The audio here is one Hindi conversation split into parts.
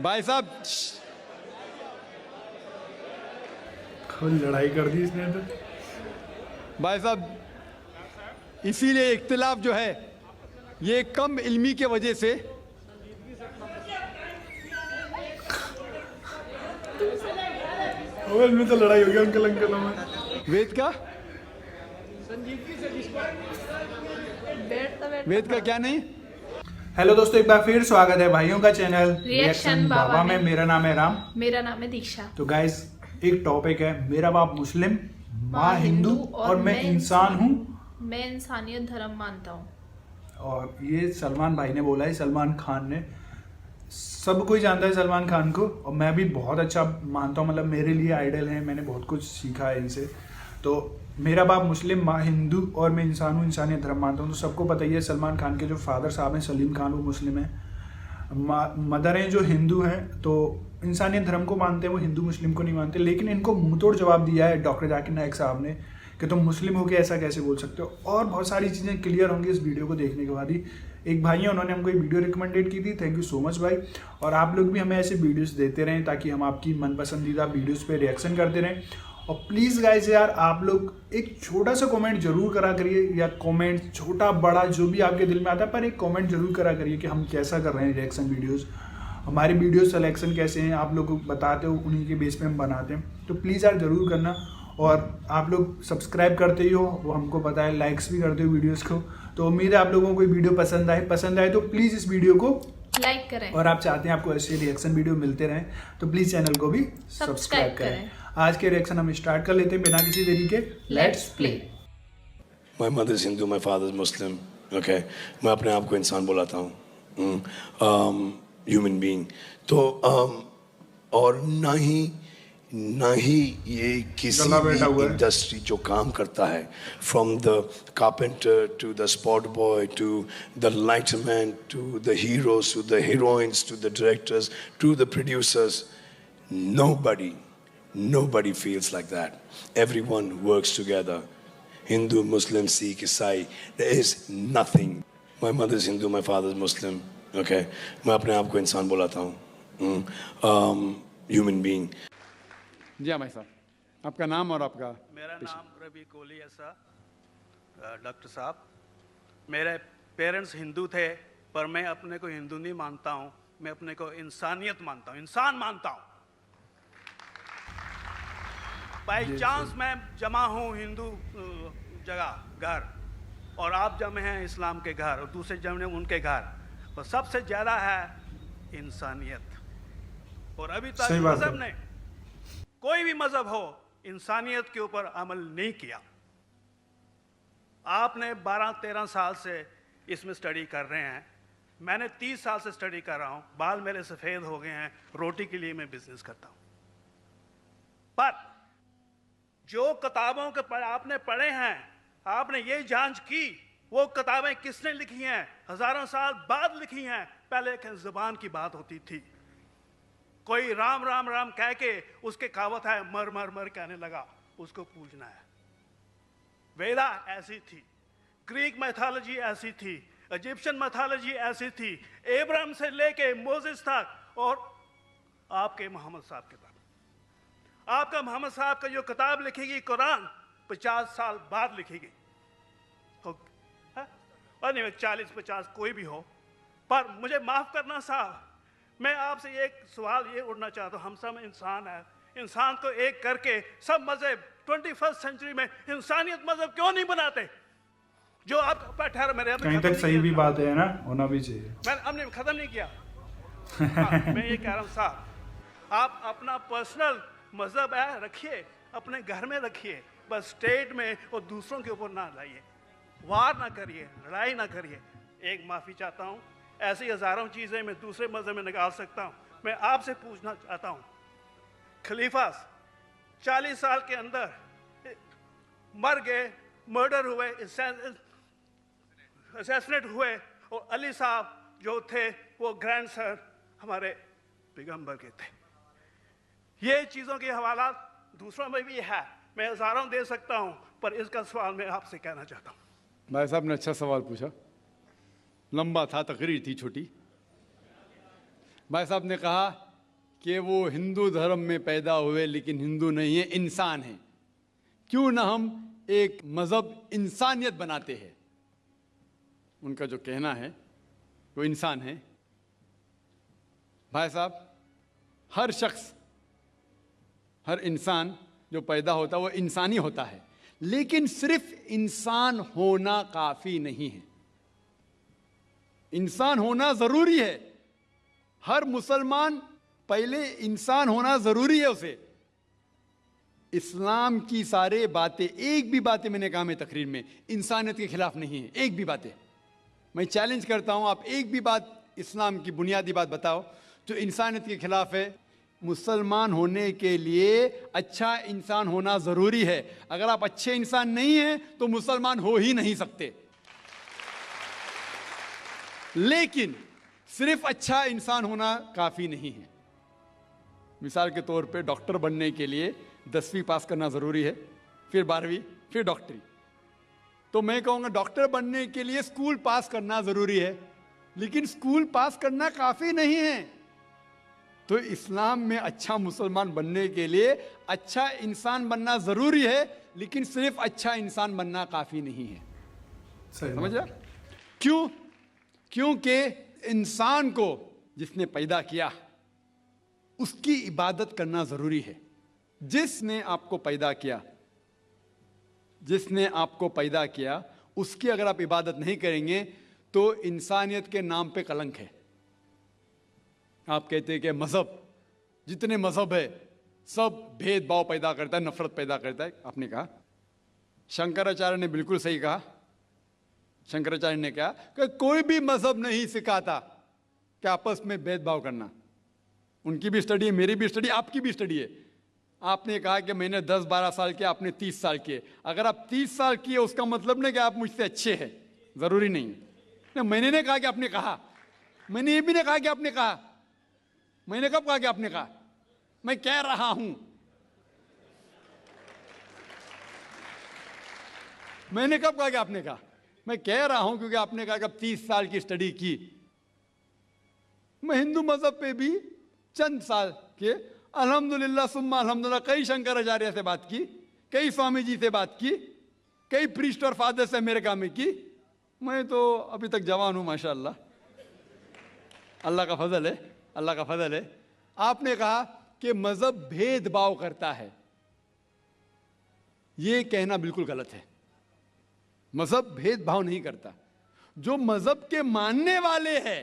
भाई साहब लड़ाई कर दी इसने तो। भाई साहब, इसीलिए इख्तिलाफ जो है ये कम इल्मी के वजह से में तो लड़ाई हो गई अंकल में। वेद का क्या नहीं। हेलो दोस्तों, एक बार फिर स्वागत है भाइयों का चैनल रिएक्शन बाबा में। मेरा नाम है राम। मेरा नाम है दीक्षा। तो गाइस, एक टॉपिक है, मेरा बाप मुस्लिम, माँ हिंदू और मैं इंसान हूँ। मैं इंसानियत धर्म मानता हूँ। और ये सलमान भाई ने बोला है, सलमान खान ने। सब कोई जानता है सलमान खान को और मैं भी बहुत अच्छा मानता हूँ, मतलब मेरे लिए आइडल हैं, मैंने बहुत कुछ सीखा है इनसे। तो मेरा बाप मुस्लिम, माँ हिंदू और मैं इंसान हूँ, इंसानियत धर्म मानता हूँ। तो सबको पता ही है सलमान खान के जो फादर साहब हैं सलीम खान, वो मुस्लिम हैं। मदर हैं जो हिंदू हैं, तो इंसानियत धर्म को मानते हैं, वो हिंदू मुस्लिम को नहीं मानते। लेकिन इनको मुंह तोड़ जवाब दिया है डॉक्टर जाकिर नाइक साहब ने कि तुम मुस्लिम हो के ऐसा कैसे बोल सकते हो। और बहुत सारी चीज़ें क्लियर होंगी इस वीडियो को देखने के बाद ही। एक भाई हैं, उन्होंने हमको एक वीडियो रिकमेंडेड की थी, थैंक यू सो मच भाई। और आप लोग भी हमें ऐसे वीडियोस देते रहें ताकि हम आपकी मन पसंदीदा वीडियोस पे रिएक्शन करते रहें। और प्लीज़ गाइस यार, आप लोग एक छोटा सा कमेंट जरूर करा करिए, या कमेंट छोटा बड़ा जो भी आपके दिल में आता है, पर एक कमेंट जरूर करा करिए कि हम कैसा कर रहे हैं रिएक्शन वीडियोज़, हमारी वीडियो सिलेक्शन कैसे हैं, आप लोग को बताते हो, उन्हीं के बेस पे हम बनाते हैं। तो प्लीज़ यार ज़रूर करना। और आप लोग सब्सक्राइब करते ही हो, वो हमको पता है, लाइक्स भी करते हो वीडियोस को। तो उम्मीद है आप लोगों को वीडियो पसंद आए तो प्लीज़ इस वीडियो को लाइक करें। और आप चाहते हैं आपको ऐसे रिएक्शन वीडियो मिलते रहें तो प्लीज़ चैनल को भी सब्सक्राइब करें। आज के रिएक्शन हम स्टार्ट कर लेते हैं बिना किसी देरी के। Let's play. My mother is Hindu, my father is Muslim. Okay, मैं अपने आप को इंसान बुलाता हूँ, ह्यूमन बीइंग। तो और ना ही ये किसी भी इंडस्ट्री जो काम करता है, from the carpenter to the spot boy to the lightman to the heroes to the heroines to the directors to the producers, nobody feels like that. Everyone works together. Hindu, Muslim, Sikh, Isai, there is nothing. My mother is Hindu, my father is Muslim. Okay, मैं अपने आप को इंसान बुलाता हूँ, ह्यूमन बीइंग। जी हाँ भाई साहब, आपका नाम और आपका। मेरा नाम रवि कोहली है सर। डॉक्टर साहब, मेरे पेरेंट्स हिंदू थे, पर मैं अपने को हिंदू नहीं मानता हूँ, मैं अपने को इंसानियत मानता हूँ, इंसान मानता हूँ। बाई चांस मैं जमा हूँ हिंदू जगह घर, और आप जमे हैं इस्लाम के घर, और दूसरे जमे उनके घर, और सबसे ज़्यादा है इंसानियत। और अभी तक मज़हब ने, कोई भी मज़हब हो, इंसानियत के ऊपर अमल नहीं किया। आपने 12-13 साल से इसमें स्टडी कर रहे हैं, मैंने 30 साल से स्टडी कर रहा हूँ, बाल मेरे सफ़ेद हो गए हैं, रोटी के लिए मैं बिजनेस करता हूँ। पर जो किताबों के आपने पढ़े हैं, आपने ये जांच की वो किताबें किसने लिखी हैं, हज़ारों साल बाद लिखी हैं। पहले एक ज़बान की बात होती थी, कोई राम राम राम कह के उसके कहावत है मर मर मर कहने लगा, उसको पूजना है। वेदा ऐसी थी, ग्रीक मैथोलॉजी ऐसी थी, इजिप्शियन मैथोलॉजी ऐसी थी, एब्राहम से लेके मोसेस तक, और आपके मोहम्मद साहब के तक। आपका मोहम्मद साहब का जो किताब लिखेगी कुरान, 50 साल बाद लिखेगी, और नहीं 40-50 कोई भी हो। पर मुझे माफ करना साहब, मैं आपसे एक सवाल ये उड़ना चाहता हूँ, हम सब इंसान हैं, इंसान को एक करके सब मजहब 21st सेंचुरी में इंसानियत मजहब क्यों नहीं बनाते? जो आप ठहर मेरे कहीं तक सही भी बात है ना, होना भी चाहिए। मैंने हमने खत्म नहीं किया। मैं ये कह रहा हूँ साहब, आप अपना पर्सनल मजहब है रखिए, अपने घर में रखिए, बस स्टेट में और दूसरों के ऊपर ना लाइए, वार ना करिए, लड़ाई ना करिए। एक माफ़ी चाहता हूँ, ऐसी हज़ारों चीज़ें मैं दूसरे मज़हब में निकाल सकता हूँ। मैं आपसे पूछना चाहता हूँ, खलीफा 40 साल के अंदर मर गए, मर्डर हुए, असैसिनेट हुए, और अली साहब जो थे वो ग्रैंडसन हमारे पैगंबर के थे। ये चीज़ों के हवाला दूसरों में भी है, मैं हज़ारों दे सकता हूँ, पर इसका सवाल मैं आपसे कहना चाहता हूँ। भाई साहब ने अच्छा सवाल पूछा, लंबा था, तकरीर थी छोटी। भाई साहब ने कहा कि वो हिंदू धर्म में पैदा हुए लेकिन हिंदू नहीं है, इंसान है। क्यों ना हम एक मजहब इंसानियत बनाते हैं। उनका जो कहना है वो इंसान है। भाई साहब, हर शख्स, हर इंसान जो पैदा होता है वो इंसानी होता है, लेकिन सिर्फ इंसान होना काफी नहीं है। इंसान होना जरूरी है। हर मुसलमान पहले इंसान होना जरूरी है उसे। इस्लाम की सारे बातें, एक भी बातें मैंने कहा मैं तकरीर में, इंसानियत के खिलाफ नहीं है। एक भी बातें मैं चैलेंज करता हूं, आप एक भी बात इस्लाम की बुनियादी बात बताओ जो इंसानियत के खिलाफ है। मुसलमान होने के लिए अच्छा इंसान होना जरूरी है। अगर आप अच्छे इंसान नहीं हैं तो मुसलमान हो ही नहीं सकते। लेकिन सिर्फ अच्छा इंसान होना काफी नहीं है। मिसाल के तौर पे डॉक्टर बनने के लिए 10वीं पास करना जरूरी है, फिर 12वीं, फिर डॉक्टरी। तो मैं कहूंगा डॉक्टर बनने के लिए स्कूल पास करना जरूरी है, लेकिन स्कूल पास करना काफी नहीं है। तो इस्लाम में अच्छा मुसलमान बनने के लिए अच्छा इंसान बनना जरूरी है, लेकिन सिर्फ अच्छा इंसान बनना काफी नहीं है। समझ रहे? क्यों? क्योंकि इंसान को जिसने पैदा किया उसकी इबादत करना जरूरी है। जिसने आपको पैदा किया, जिसने आपको पैदा किया, उसकी अगर आप इबादत नहीं करेंगे तो इंसानियत के नाम पे कलंक है। आप कहते हैं कि मजहब, जितने मजहब है सब भेदभाव पैदा करता है, नफरत पैदा करता है। आपने कहा, शंकराचार्य ने बिल्कुल सही कहा। शंकराचार्य ने कहा कि कोई भी मजहब नहीं सिखाता कि आपस में भेदभाव करना। उनकी भी स्टडी है, मेरी भी स्टडी, आपकी भी स्टडी है। आपने कहा कि मैंने 10-12 साल किए, आपने 30 साल किए। अगर आप 30 साल किए उसका मतलब नहीं कि आप मुझसे अच्छे हैं, जरूरी नहीं है। मैंने नहीं कहा कि आपने कहा, मैंने ये भी नहीं कहा कि आपने कहा। मैंने कब कहा कि आपने कहा? मैं कह रहा हूं, मैंने कब कहा कि आपने कहा? मैं कह रहा हूं क्योंकि आपने कहा कि अब 30 साल की स्टडी की। मैं हिंदू मजहब पे भी चंद साल के, अल्हम्दुलिल्लाह सुम्मा अल्हम्दुलिल्लाह, कई शंकराचार्य से बात की, कई स्वामी जी से बात की, कई प्रीस्ट और फादर से अमेरिका में की। मैं तो अभी तक जवान हूं माशाअल्लाह, अल्लाह का फजल है, अल्लाह का फजल है। आपने कहा कि मजहब भेदभाव करता है, यह कहना बिल्कुल गलत है। मजहब भेदभाव नहीं करता। जो मजहब के मानने वाले हैं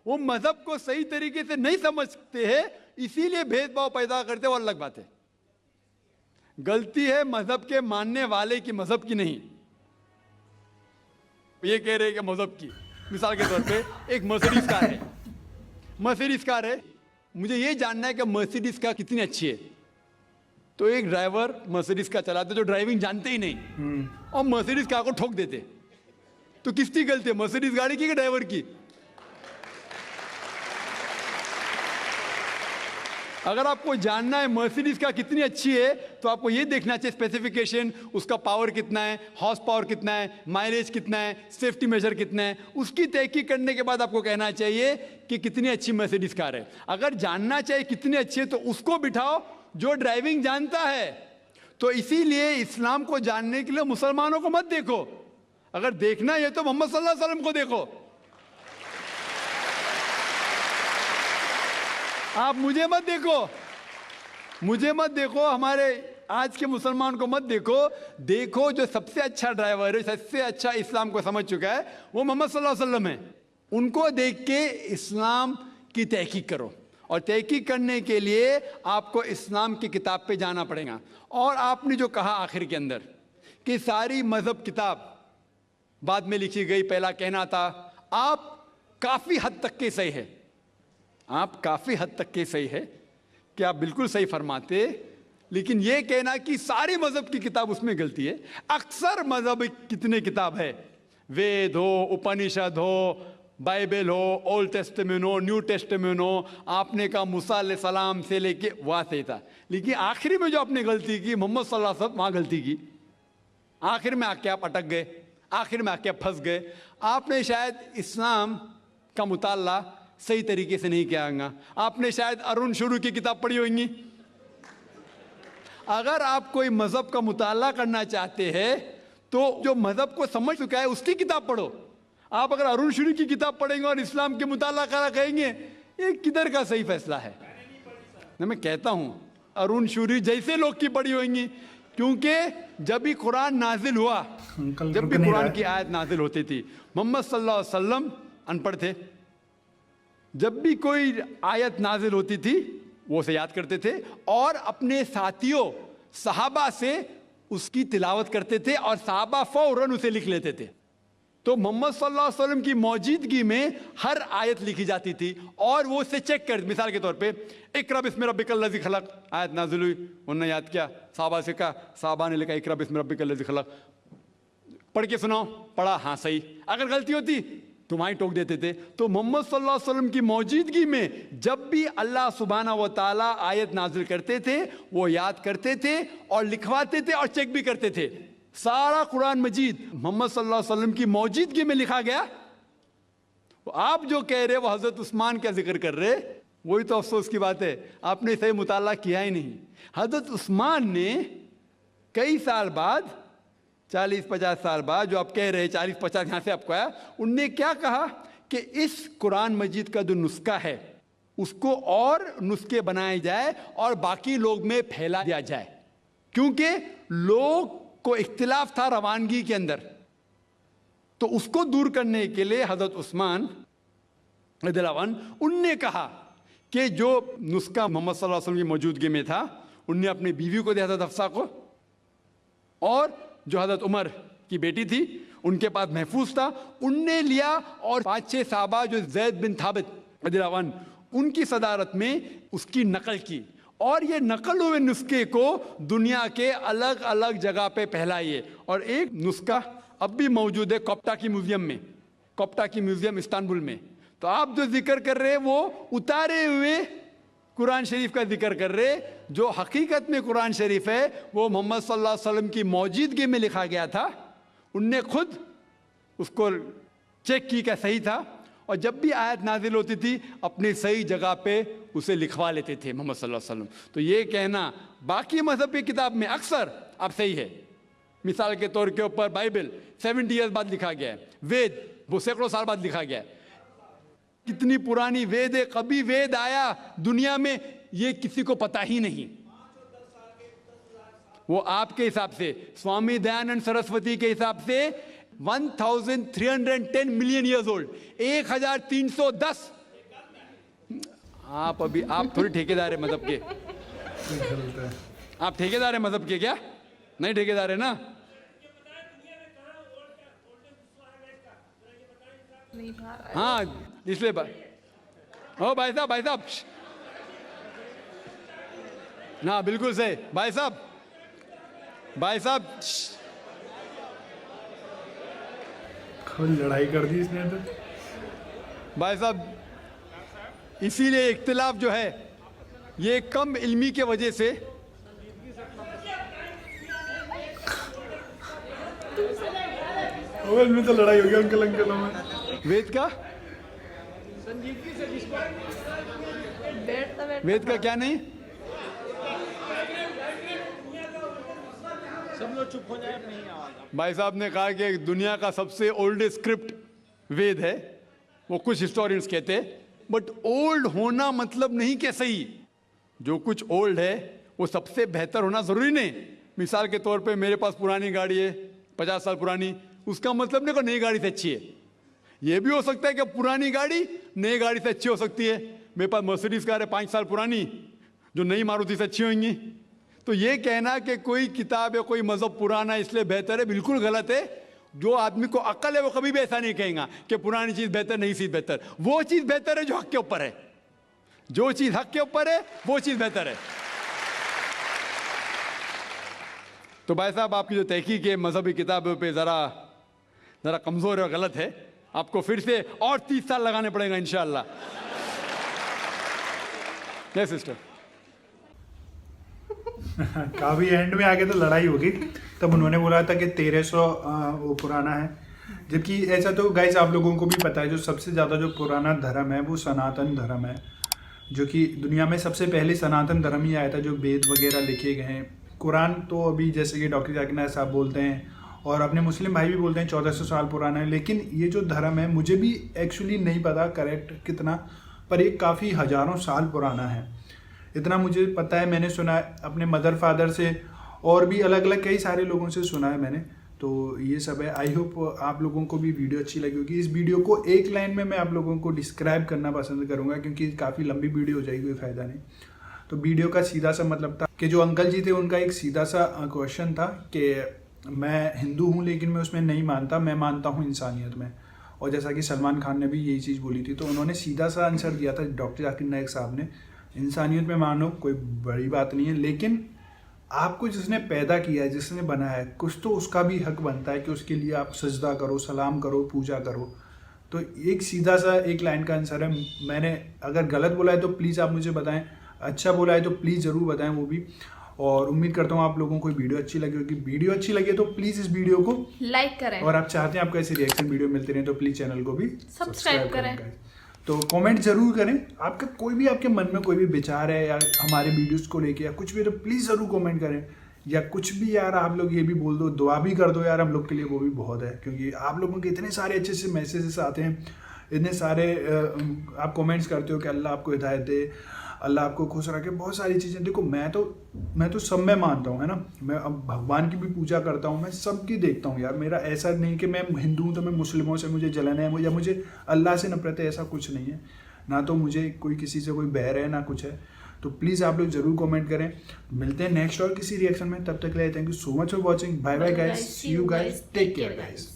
वो मजहब को सही तरीके से नहीं समझते हैं, इसीलिए भेदभाव पैदा करते, वो अलग बात है। गलती है मजहब के मानने वाले की, मजहब की नहीं। ये कह रहे हैं कि मजहब की, मिसाल के तौर पे एक मर्सिडीज कार है, मर्सिडीज कार है, मुझे ये जानना है कि मर्सिडीज कार कितनी अच्छी है। तो एक ड्राइवर मर्सिडीज कार चलाते जो ड्राइविंग जानते ही नहीं और मर्सिडीज कार को ठोक देते, तो किसकी गलती है, मर्सिडीज गाड़ी की कि ड्राइवर की? अगर आपको जानना है मर्सिडीज का कितनी अच्छी है तो आपको यह देखना चाहिए स्पेसिफिकेशन, उसका पावर कितना है, हॉर्स पावर कितना है, माइलेज कितना है, सेफ्टी मेजर कितना है। उसकी तहकीक करने के बाद आपको कहना चाहिए कि कितनी अच्छी मर्सिडीज कार है। अगर जानना चाहिए कितनी अच्छी है तो उसको बिठाओ जो ड्राइविंग जानता है। तो इसीलिए इस्लाम को जानने के लिए मुसलमानों को मत देखो, अगर देखना है तो मोहम्मद सल्लल्लाहु अलैहि वसल्लम को देखो। आप मुझे मत देखो, मुझे मत देखो, हमारे आज के मुसलमान को मत देखो। देखो जो सबसे अच्छा ड्राइवर है, सबसे अच्छा इस्लाम को समझ चुका है, वो मोहम्मद सल्लल्लाहु अलैहि वसल्लम है। उनको देख के इस्लाम की तहकीक करो, और तहकीक करने के लिए आपको इस्लाम की किताब पे जाना पड़ेगा। और आपने जो कहा आखिर के अंदर कि सारी मजहब किताब बाद में लिखी गई, पहला कहना था, आप काफी हद तक के सही है, आप काफी हद तक के सही है कि आप बिल्कुल सही फरमाते, लेकिन यह कहना कि सारी मजहब की किताब, उसमें गलती है। अक्सर मजहब कितने किताब है, वेद हो, उपनिषद हो, बाइबल हो, ओल्ड टेस्टामेंट हो, न्यू टेस्टामेंट हो, आपने कहा मूसा अलैहिस्सलाम से लेके वहां सही था, लेकिन आखिरी में जो आपने गलती की, मोहम्मद सल्लल्लाहु अलैहि वसल्लम, वहां गलती की। आखिर में आके आप अटक गए, आखिर में आके आप फंस गए। आपने शायद इस्लाम का मुताला सही तरीके से नहीं किया गया। आपने शायद अरुण शुरू की किताब पढ़ी होगी। अगर आप कोई मजहब का मुताला करना चाहते हैं तो जो मजहब को समझ चुका है उसकी किताब पढ़ो। आप अगर अरुण शुरू की किताब पढ़ेंगे और इस्लाम के मुताला करा कहेंगे, ये किधर का सही फैसला है? मैं कहता हूं अरुण शूरी जैसे लोग की पढ़ी होंगी, क्योंकि जब भी कुरान नाजिल हुआ, जब भी कुरान की आयत नाजिल होती थी, मोहम्मद सल्लल्लाहु अलैहि वसल्लम अनपढ़ थे। जब भी कोई आयत नाजिल होती थी वो उसे याद करते थे और अपने साथियों सहाबा से उसकी तिलावत करते थे और सहाबा फौरन उसे लिख लेते थे। तो मोहम्मद सल्लल्लाहु अलैहि वसल्लम की मौजूदगी में हर आयत लिखी जाती थी और वो उसे चेक कर, मिसाल के तौर पे इक़रा बिस्मि रब्बिकल लज़ी खलक़ आयत नाज़िल हुई, उन्होंने याद किया, साहबा से कहा, साहबा ने लिखा इक़रा बिस्मि रब्बिकल लज़ी खलक़, पढ़ के सुनाओ, पढ़ा, हाँ सही। अगर गलती होती तुम्हारी टोक देते थे। तो मोहम्मद सल्लल्लाहु अलैहि वसल्लम की मौजूदगी में जब भी अल्लाह सुब्हाना व तआला आयत नाजिल करते थे वो याद करते थे और लिखवाते थे और चेक भी करते थे। सारा कुरान मजीद मोहम्मद सल्लल्लाहु अलैहि वसल्लम की मौजूदगी में लिखा गया। आप जो कह रहे वो हजरत उस्मान का जिक्र कर रहे, वही तो अफसोस की बात है, आपने सही मुताला किया ही नहीं। हजरत उस्मान ने कई साल बाद, 40-50 साल बाद, जो आप कह रहे 40-50 यहाँ से आपको आया, उनने क्या कहा कि इस कुरान मजीद का जो नुस्खा है उसको और नुस्खे बनाए जाए और बाकी लोग में फैला दिया जाए, क्योंकि लोग को इख्तिलाफ था रवानगी के अंदर। तो उसको दूर करने के लिए हजरत उस्मान रज़ियल्लाहु अन्हु उनने कहा कि जो नुस्खा मोहम्मद सल्लल्लाहु अलैहि वसल्लम की मौजूदगी में था उनने अपनी बीवी को दिया, हजरत हफ्सा को, और जो हजरत उमर की बेटी थी उनके पास महफूज था, उनने लिया और 5-6 साहबा जो ज़ैद बिन थाबित रज़ियल्लाहु अन्हु उनकी सदारत में उसकी नकल की और ये नकल हुए नुस्खे को दुनिया के अलग अलग जगह पे फैलाइए। और एक नुस्खा अब भी मौजूद है कोप्टा की म्यूजियम में, कोप्टा की म्यूजियम इस्तांबुल में। तो आप जो जिक्र कर रहे वो उतारे हुए कुरान शरीफ का जिक्र कर रहे, जो हकीकत में कुरान शरीफ है वो मोहम्मद सल्लल्लाहु अलैहि वसल्लम की मौजूदगी में लिखा गया था। उनने खुद उसको चेक की क्या सही था, और जब भी आयत नाजिल होती थी अपनी सही जगह पे उसे लिखवा लेते थे मोहम्मद सल्लल्लाहु अलैहि वसल्लम। तो ये कहना बाकी मजहब की किताब में अक्सर अब सही है। मिसाल के तौर के ऊपर बाइबल 70 ईयर्स बाद लिखा गया है, वेद वो सैकड़ों साल बाद लिखा गया है। कितनी पुरानी वेद है, कभी वेद आया दुनिया में ये किसी को पता ही नहीं। वो आपके हिसाब से, स्वामी दयानंद सरस्वती के हिसाब से 1310 मिलियन ईयर्स ओल्ड, 1310। आप अभी आप थोड़ी ठेकेदार है मजहब के, आप ठेकेदार है मजहब के क्या? नहीं ठेकेदार है ना? हाँ इसलिए ओ भाई साहब ना, बिल्कुल सही भाई साहब लड़ाई कर दी इसने तो। भाई साहब, इसीलिए इख्तिलाफ जो है ये कम इल्मी के वजह से में तो लड़ाई हो गया अंकलों में। वेद का वेद का क्या नहीं, सब लोग चुप हो जाए, नहीं आवाज। भाई साहब ने कहा कि दुनिया का सबसे ओल्डेस्ट स्क्रिप्ट वेद है, वो कुछ हिस्टोरियंस कहते हैं, बट ओल्ड होना मतलब नहीं कि सही। जो कुछ ओल्ड है वो सबसे बेहतर होना जरूरी नहीं। मिसाल के तौर पे मेरे पास पुरानी गाड़ी है 50 साल पुरानी, उसका मतलब नहीं कि नई गाड़ी से अच्छी है। ये भी हो सकता है कि पुरानी गाड़ी नई गाड़ी से अच्छी हो सकती है। मेरे पास मर्सिडीज कार है 5 साल पुरानी, जो नई मारुति से अच्छी होंगी। तो ये कहना कि कोई किताब या कोई मजहब पुराना इसलिए बेहतर है, बिल्कुल गलत है। जो आदमी को अक्ल है वो कभी भी ऐसा नहीं कहेगा कि पुरानी चीज बेहतर, नई चीज बेहतर। वो चीज बेहतर है जो हक के ऊपर है, जो चीज हक के ऊपर है वो चीज बेहतर है। तो भाई साहब, आपकी जो तहकीक है मजहबी किताबों पे जरा कमजोर और गलत है। आपको फिर से और 30 साल लगाने पड़ेगा इंशाअल्लाह। Yes sister. काफी एंड में आगे तो लड़ाई होगी। तब उन्होंने बोला था कि 1300 वो पुराना है, जबकि ऐसा तो गाइस आप लोगों को भी पता है, जो सबसे ज़्यादा जो पुराना धर्म है वो सनातन धर्म है, जो कि दुनिया में सबसे पहले सनातन धर्म ही आया था, जो वेद वगैरह लिखे गए हैं। कुरान तो अभी जैसे कि डॉक्टर जाकिर नायक साहब बोलते हैं और अपने मुस्लिम भाई भी बोलते हैं 1400 साल पुराना है, लेकिन ये जो धर्म है मुझे भी एक्चुअली नहीं पता करेक्ट कितना, पर ये काफ़ी हज़ारों साल पुराना है। इतना मुझे पता है, मैंने सुना है अपने मदर फादर से और भी अलग अलग कई सारे लोगों से सुना है मैंने। तो ये सब है। आई होप आप लोगों को भी वीडियो अच्छी लगी होगी। इस वीडियो को एक लाइन में मैं आप लोगों को डिस्क्राइब करना पसंद करूँगा, क्योंकि काफ़ी लंबी वीडियो हो जाएगी, कोई फ़ायदा नहीं। तो वीडियो का सीधा सा मतलब था कि जो अंकल जी थे उनका एक सीधा सा क्वेश्चन था कि मैं हिंदू हूँ लेकिन मैं उसमें नहीं मानता, मैं मानता हूँ इंसानियत में। और जैसा कि सलमान खान ने भी यही चीज़ बोली थी, तो उन्होंने सीधा सा आंसर दिया था डॉक्टर जाकिर नायक साहब ने, इंसानियत में मानो कोई बड़ी बात नहीं है, लेकिन आपको जिसने पैदा किया है, जिसने बनाया है, कुछ तो उसका भी हक बनता है कि उसके लिए आप सजदा करो, सलाम करो, पूजा करो। तो एक सीधा सा एक लाइन का आंसर है। मैंने अगर गलत बोला है तो प्लीज़ आप मुझे बताएं, अच्छा बोला है तो प्लीज़ ज़रूर बताएं वो भी। और उम्मीद करता हूँ आप लोगों को वीडियो अच्छी लगी होगी। वीडियो अच्छी लगी तो प्लीज़ इस वीडियो को लाइक करें और आप चाहते हैं आपको ऐसे रिएक्शन वीडियो मिलते रहे तो प्लीज़ चैनल को भी सब्सक्राइब करें। guys। तो कमेंट जरूर करें, आपका कोई भी आपके मन में कोई भी विचार है या हमारे वीडियोस को लेके या कुछ भी, तो प्लीज़ ज़रूर कमेंट करें। या कुछ भी यार आप लोग ये भी बोल दो, दुआ भी कर दो यार हम लोग के लिए, वो भी बहुत है, क्योंकि आप लोगों के इतने सारे अच्छे अच्छे मैसेजेस आते हैं, इतने सारे आप कमेंट्स करते हो कि अल्लाह आपको हिदायत दे, अल्लाह आपको खुश रखे, बहुत सारी चीज़ें। देखो मैं तो सब में मानता हूँ, है ना, मैं अब भगवान की भी पूजा करता हूँ, मैं सबकी देखता हूँ यार। मेरा ऐसा नहीं कि मैं हिंदू हूँ तो मैं मुस्लिमों से मुझे जलन है या मुझे अल्लाह से नफरत है, ऐसा कुछ नहीं है। ना तो मुझे कोई किसी से कोई बैर है ना कुछ है। तो प्लीज़ आप लोग ज़रूर कमेंट करें। मिलते हैं नेक्स्ट और किसी रिएक्शन में, तब तक के लिए thank you so much for watching. Bye bye guys, see you guys, take care guys.